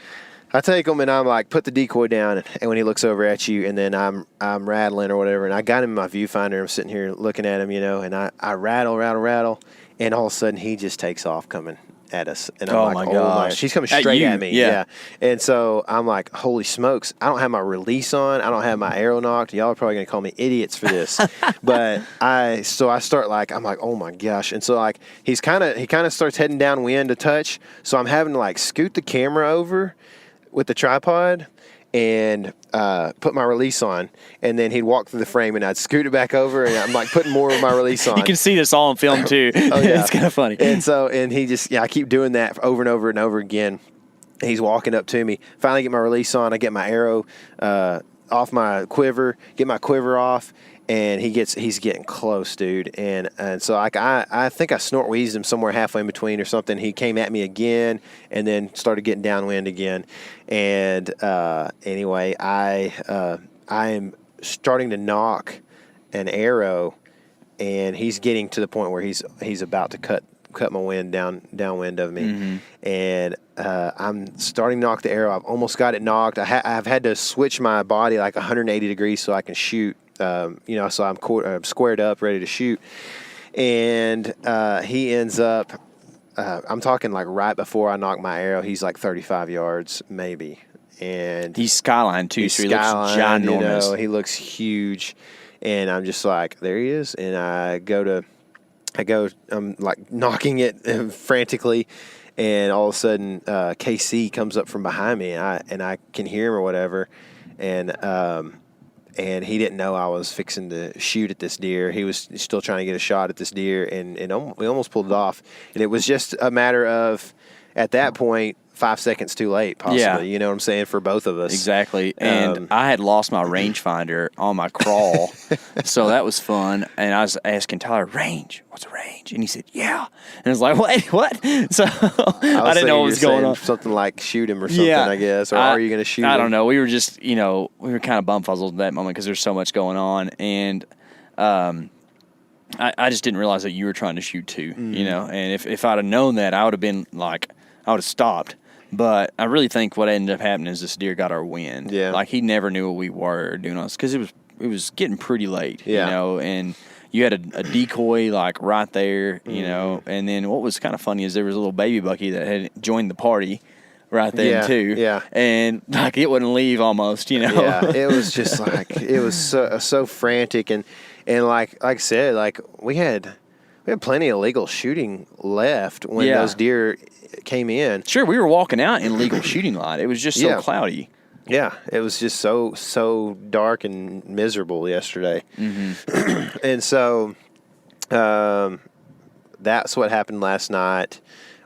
I take him, and I'm like, put the decoy down, and when he looks over at you, and then I'm rattling or whatever, and I got him in my viewfinder. I'm sitting here looking at him, and I rattle, and all of a sudden he just takes off coming at us, and I'm like, oh my gosh, he's coming straight at me. Yeah. And so I'm like, holy smokes, I don't have my release on, I don't have my arrow knocked. Y'all are probably gonna call me idiots for this. But I start like, I'm like, oh my gosh. And so like he kind of starts heading downwind to touch, so I'm having to like scoot the camera over with the tripod and put my release on, and then he'd walk through the frame, and I'd scoot it back over, and I'm like putting more of my release on. You can see this all on film too. Oh, yeah. It's kind of funny. And he just, I keep doing that over and over and over again. He's walking up to me. Finally get my release on. I get my arrow off my quiver, get my quiver off, and he's getting close, dude. And so I think I snort wheezed him somewhere halfway in between or something. He came at me again, and then started getting downwind again. And anyway, I am starting to knock an arrow, and he's getting to the point where he's about to cut my wind downwind of me. Mm-hmm. And I'm starting to knock the arrow. I've almost got it knocked. I've had to switch my body like 180 degrees so I can shoot. So I'm squared up, ready to shoot. And he ends up, I'm talking like right before I knock my arrow, he's like 35 yards maybe. And he's skyline too, so he looks ginormous. He looks huge. And I'm just like, there he is. And I'm like knocking it frantically. And all of a sudden, KC comes up from behind me, and I can hear him or whatever. And he didn't know I was fixing to shoot at this deer. He was still trying to get a shot at this deer, and we almost pulled it off. And it was just a matter of, at that point, 5 seconds too late, possibly. Yeah. You know what I'm saying, for both of us. Exactly. And I had lost my rangefinder on my crawl, so that was fun. And I was asking Tyler, range? What's a range? And he said, yeah. And I was like, wait, what? So I didn't know what was going on. Something like shoot him or something, I guess. Or are you going to shoot him? I don't know. We were just, we were kind of bumfuzzled at that moment because there's so much going on. And I just didn't realize that you were trying to shoot too, And if I'd have known that, I would have been like, I would have stopped. But I really think what ended up happening is this deer got our wind. Yeah. Like, he never knew what we were doing on us because it was getting pretty late, and you had a decoy, like, right there, and then what was kind of funny is there was a little baby bucky that had joined the party right then, too. Yeah. And, like, it wouldn't leave almost, Yeah, it was just, like, it was so frantic. And like I said, like, we had plenty of legal shooting left when those deer came in. Sure, we were walking out in legal shooting light. It was just so cloudy. Yeah, it was just so dark and miserable yesterday. Mm-hmm. And so that's what happened last night.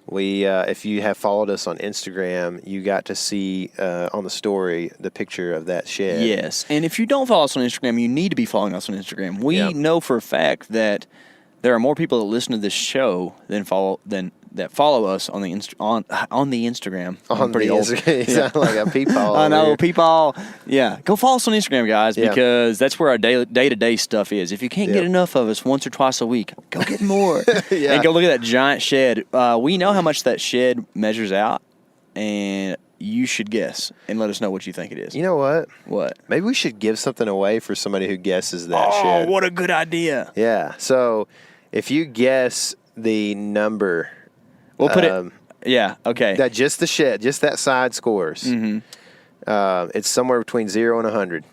We, if you have followed us on Instagram, you got to see on the story the picture of that shed. Yes, and if you don't follow us on Instagram, you need to be following us on Instagram. We know for a fact that there are more people that listen to this show that follow us on the Instagram. On the Instagram, you sound like a peepaw. I know, peepaw. Yeah, go follow us on Instagram, guys, because that's where our day-to-day stuff is. If you can't get enough of us once or twice a week, go get more. And go look at that giant shed. We know how much that shed measures out, and you should guess and let us know what you think it is. You know what? What? Maybe we should give something away for somebody who guesses that shed. Oh, what a good idea. Yeah. So if you guess the number, we'll put it. Yeah. Okay. That just the shed, just that side scores. Mm-hmm. It's somewhere between 0 and 100.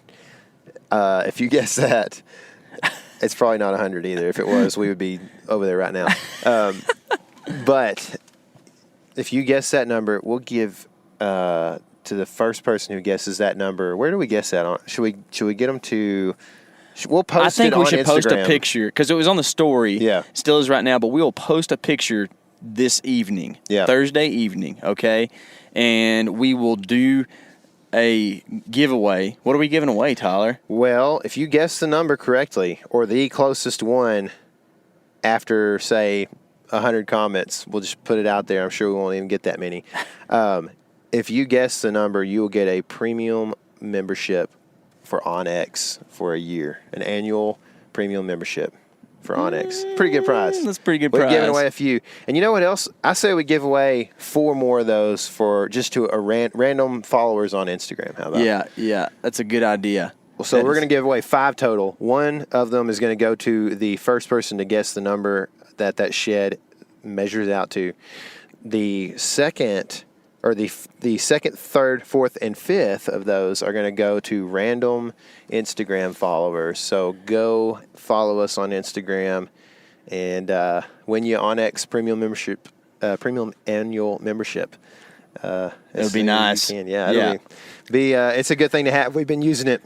If you guess that, it's probably not 100 either. If it was, we would be over there right now. But if you guess that number, we'll give to the first person who guesses that number. Where do we guess that on? Should we get them to? We'll post it on Instagram. I think we should post a picture because it was on the story. Yeah, still is right now. But we will post a picture this evening. Yeah, Thursday evening. Okay, and we will do a giveaway. What are we giving away, Tyler? Well, if you guess the number correctly or the closest one after, say, 100 comments, we'll just put it out there. I'm sure we won't even get that many. If you guess the number, you will get a premium membership for OnX for a year, an annual premium membership for OnX. Pretty good prize. That's a pretty good prize. We're giving away a few. And you know what else? I say we give away 4 more of those for just to random followers on Instagram. How about Yeah. That's a good idea. Well, so we're going to give away 5 total. One of them is going to go to the first person to guess the number that shed measures out to. The second, or the second, third, fourth, and fifth of those are going to go to random Instagram followers. So go follow us on Instagram and win you OnX premium membership, premium annual membership. It would be nice. Yeah, it'll be it's a good thing to have. We've been using it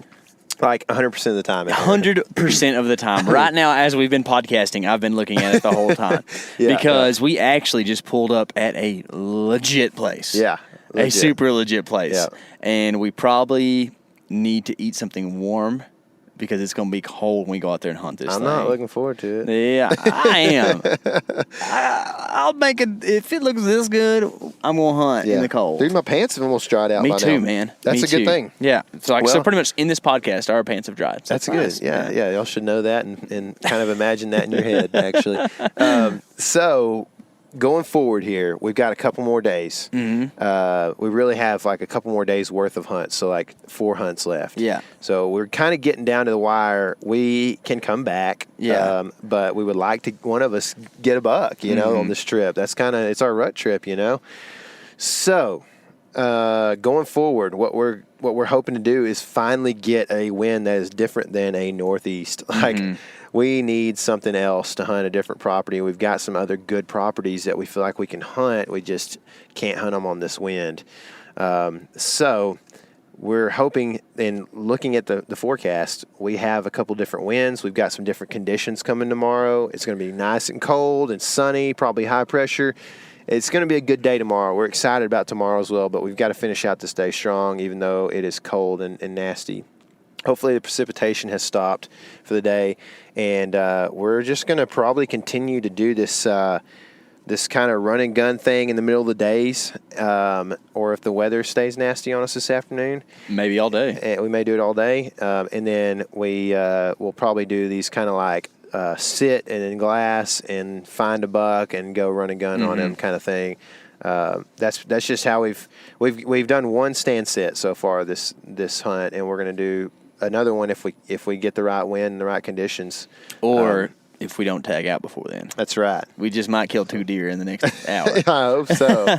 like 100% of the time. 100% of the time. Right now, as we've been podcasting, I've been looking at it the whole time. Because we actually just pulled up at a legit place. Yeah. Legit. A super legit place. Yeah. And we probably need to eat something warm because it's going to be cold when we go out there and hunt this thing. I'm not looking forward to it. Yeah, I am. I'll make it. If it looks this good, I'm going to hunt in the cold. Dude, my pants have almost dried out. Me too, man. That's a good thing. Yeah. So pretty much in this podcast, our pants have dried. So that's good. Yeah. Y'all should know that and kind of imagine that in your head, actually. So going forward here, we've got a couple more days. Mm-hmm. We really have like a couple more days worth of hunts, so like 4 hunts left. Yeah. So we're kind of getting down to the wire. We can come back. Yeah. But we would like to, one of us, get a buck, on this trip. That's it's our rut trip, So going forward, what we're hoping to do is finally get a wind that is different than a northeast. We need something else to hunt a different property. We've got some other good properties that we feel like we can hunt. We just can't hunt them on this wind. So we're hoping, and looking at the forecast, we have a couple different winds. We've got some different conditions coming tomorrow. It's going to be nice and cold and sunny, probably high pressure. It's going to be a good day tomorrow. We're excited about tomorrow as well, but we've got to finish out this day strong, even though it is cold and nasty. Hopefully the precipitation has stopped for the day, and we're just going to probably continue to do this this kind of run and gun thing in the middle of the days, or if the weather stays nasty on us this afternoon. Maybe all day. We may do it all day, and then we'll probably do these kind of like sit and in glass and find a buck and go run and gun on him kind of thing. That's just how we've done one stand sit so far this hunt, and we're going to do another one if we get the right wind and the right conditions, or if we don't tag out before then. That's right. We just might kill 2 deer in the next hour. I hope so.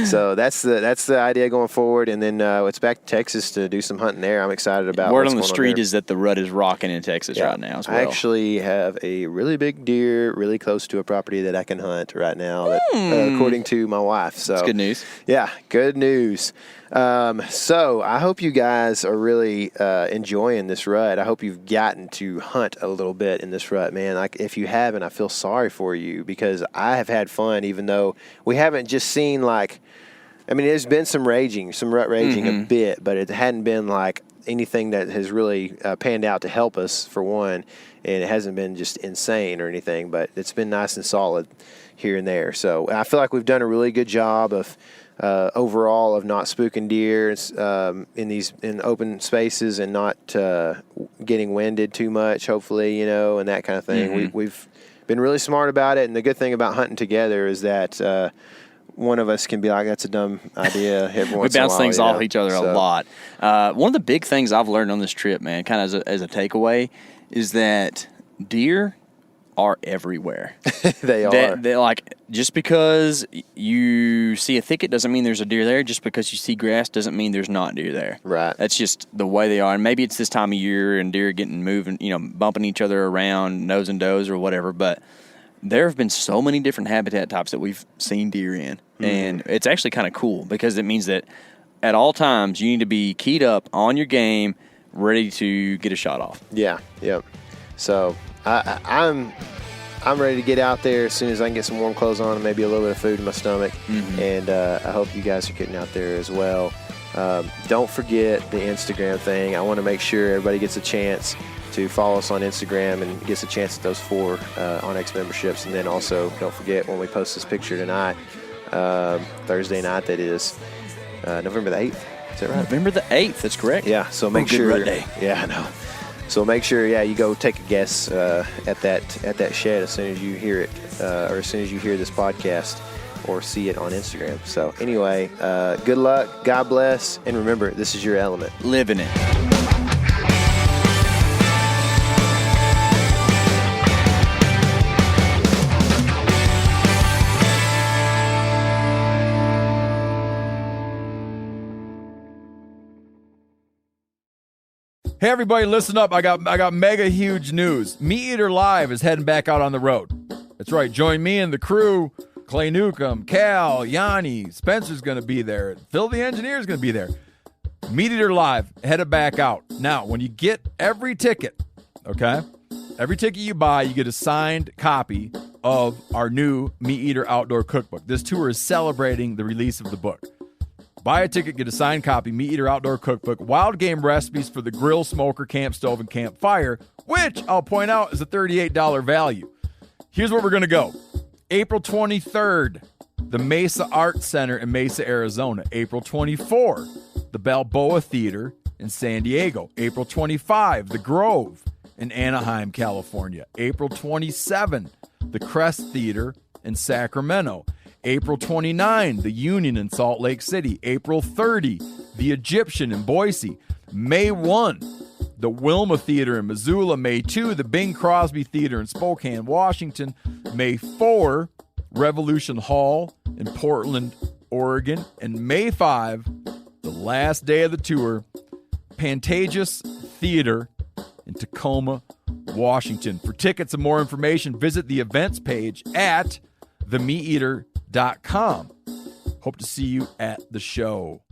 So that's the idea going forward, and then it's back to Texas to do some hunting there. I'm excited about. Word on the street is that the rut is rocking in Texas right now as well. I actually have a really big deer really close to a property that I can hunt right now, that, according to my wife. So that's good news. Yeah, good news. So I hope you guys are really enjoying this rut. I hope you've gotten to hunt a little bit in this rut, man. Like, if you haven't, I feel sorry for you, because I have had fun, even though we haven't just seen there's been some rut raging a bit, but it hadn't been like anything that has really panned out to help us, for one, and it hasn't been just insane or anything, but it's been nice and solid here and there. So I feel like we've done a really good job of overall of not spooking deer in open spaces and not getting winded too much, hopefully, and that kind of thing. Mm-hmm. We've been really smart about it, and the good thing about hunting together is that one of us can be like, that's a dumb idea every once in a while. We bounce things off each other a lot. One of the big things I've learned on this trip, man, kind of as a takeaway, is that deer are everywhere. They are. They're like, just because you see a thicket doesn't mean there's a deer there. Just because you see grass doesn't mean there's not deer there. Right. That's just the way they are. And maybe it's this time of year and deer getting moving, bumping each other around, nose and does or whatever. But there have been so many different habitat types that we've seen deer in. Mm-hmm. And it's actually kind of cool because it means that at all times you need to be keyed up on your game, ready to get a shot off. Yeah. Yep. So I'm ready to get out there as soon as I can get some warm clothes on and maybe a little bit of food in my stomach. Mm-hmm. And I hope you guys are getting out there as well. Don't forget the Instagram thing. I want to make sure everybody gets a chance to follow us on Instagram and gets a chance at those 4 OnX memberships. And then also don't forget when we post this picture tonight, Thursday night, that is November the 8th. Is that right? November the 8th, that's correct. Yeah, so make sure. Good rut day. Yeah, I know. So make sure, you go take a guess at that shed as soon as you hear it, or as soon as you hear this podcast or see it on Instagram. So anyway, good luck, God bless, and remember, this is your element. Live in it. Hey everybody, listen up. I got mega huge news. Meat Eater Live is heading back out on the road. That's right. Join me and the crew. Clay Newcomb, Cal, Yanni, Spencer's going to be there. Phil the engineer's going to be there. Meat Eater Live headed back out. Now, when you get every ticket, okay? Every ticket you buy, you get a signed copy of our new Meat Eater Outdoor Cookbook. This tour is celebrating the release of the book. Buy a ticket, get a signed copy, Meat Eater Outdoor Cookbook, wild game recipes for the grill, smoker, camp stove, and campfire, which I'll point out is a $38 value. Here's where we're going to go. April 23rd, the Mesa Art Center in Mesa, Arizona. April 24, the Balboa Theater in San Diego. April 25, the Grove in Anaheim, California. April 27, the Crest Theater in Sacramento. April 29, the Union in Salt Lake City. April 30, the Egyptian in Boise. May 1, the Wilma Theater in Missoula. May 2, the Bing Crosby Theater in Spokane, Washington. May 4, Revolution Hall in Portland, Oregon. And May 5, the last day of the tour, Pantages Theater in Tacoma, Washington. For tickets and more information, visit the events page at themeateater.com. Hope to see you at the show.